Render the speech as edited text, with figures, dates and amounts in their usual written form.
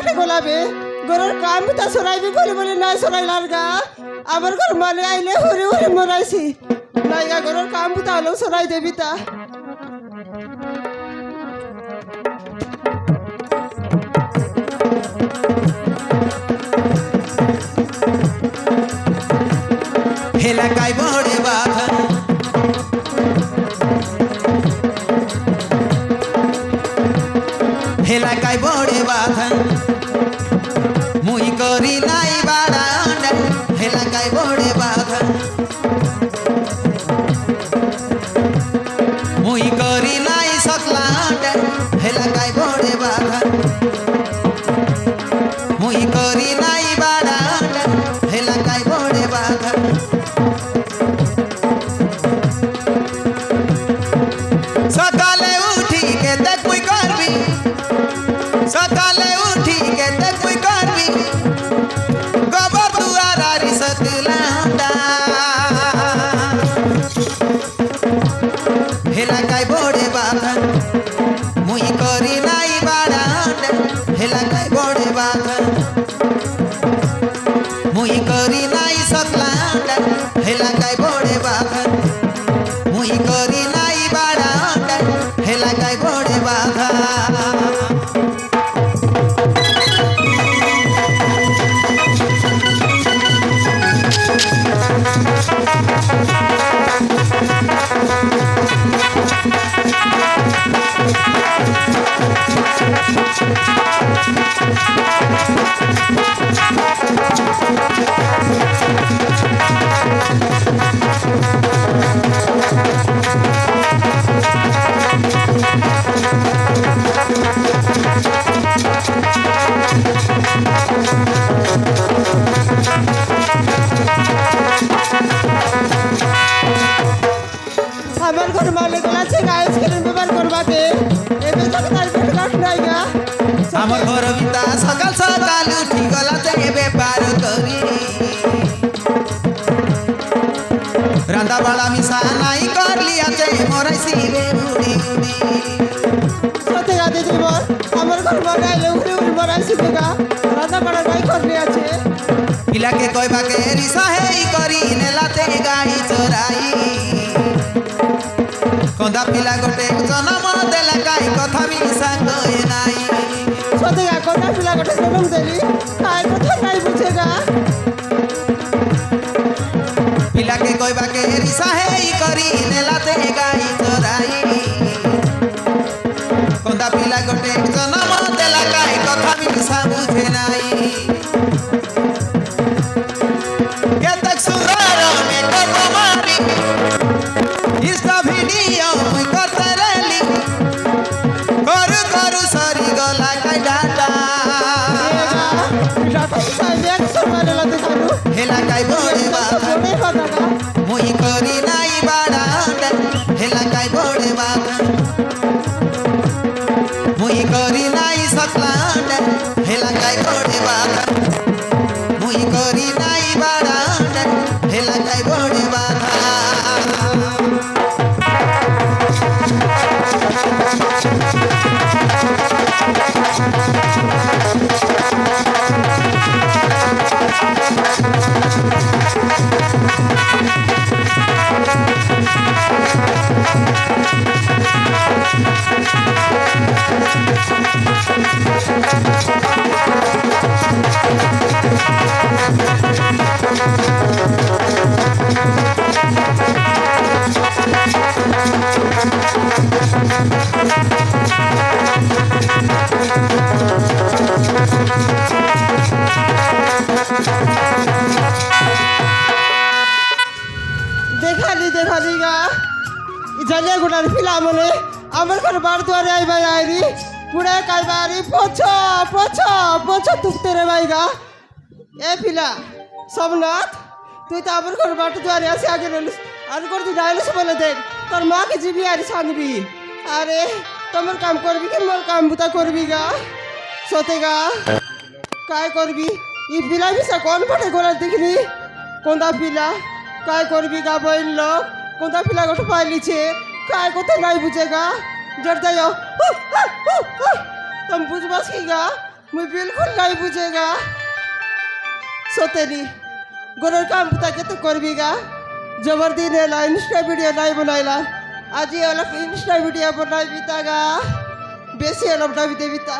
পাটে গোলাবে গরুর কাম তা সরাইবি বলে বলে নাই সরাইলার গা আমার ঘর মানে আইলে হরে হরে মরাইছি নাই গা গরুর কাম তা হলো সরাই দেবি তা এলাকায় বড়ে বাধা এলাকায় বড়ে বাধা মুই করি নাই বাড়া এলাকায় বড়ে বাধা মুই করি নাই সকলা এলাকায় বড়ে বাধা মুই করি নাই বাড়া এলাকায় বড়ে বাধা সকালে উঠি কে দেখ মুই করবি সকালে উঠি কে দেখ মুই করবি গোবর দুয়ার আরি সতলামটা এলাকায় বড়ে বাধা মুই করি নাই বাড়া এলাকায় বড়ে বাধা মুই করি নাই সকলাটা এলাকায় বড়ে বাধা মুই করি নাই বাড়া এলাকায় বড়ে বাধা আমার ঘর মালে গলাছে গাইস কেন ব্যবহার করবাতে এবে তো তার পেট কাট নাই গা আমার ঘর বিতা সকাল সকাল উঠি গলাতে বেপার করি রান্দা বাড়া মিশা নাই করলি আছে মরাইছি রে উড়ি উড়ি সতে গাতে দিবর আমার ঘর মালে আইলে উড়ে উড়ে মরাইছি গা রাধা পাড়া গাই করলে আছে পিলাকে কই বাকে রিসা হেই করি নেলাতে গাই চোরাই কন্দা পিলা গোটে জনম দেলা গাই কথা মিশা কই নাই সতে গা কোনা পিলা গটে জনম দেলি কাই কথা নাই বুঝে গা পিলাকে কই বাকে রিসা হেই করি নেলাতে গাই চোরাই কন্দা পিলা গোটে জনম দেলা গাই কথা মিশা বুঝে নাই কেতক সুন্দর মেকআপ মারি ইনস্টা ভিডিও মুই করতে রেলি করু করু সরি গলা কাই ডাটা এলাকায় বড়ে বাধা মুই করি নাই বাড়া এলাকায় বড়ে বাধা মুই করি নাই সকলা এলাকায় বড়ে বাধা মুই করি নাই বাড়া এলাকায় বড়ে বাধা দেখালি দেখালি গা জালিয়া গুড়ার ফিলা মনে আমার ঘর বার দুয়ারে আইবা আইরি পুড়ে কাইবারি পছ পছ পছ তুকতে রে ভাইগা এ ফিলা সোমনাথ তুই তো আমার ঘর বার দুয়ারে আসে আগে রইলিস আর করে তুই যাইলিস বলে দেখ তোর মাকে জিবি আর সানবি আরে তোমার কাম করবি কি মোর কাম বুতা করবি গা সতে গা काय करबी ई पिला बिसा कोण पटे गोला देखनी कोणता पिला काय करबी का बैल लोक कोणता पिला गोठ पाहिली छे काय कोते नाही बुझेगा जरता यो तुम बुझबस की गा मुझे बिल्कुल नहीं बुझेगा सोतेनी गोरर काम ताके तो करबीगा जबरदी ने ला इंस्टा वीडियो नहीं बनाइला आज ये अलग इंस्टा वीडियो बनाई बीतागा बेसी अलग नहीं बीता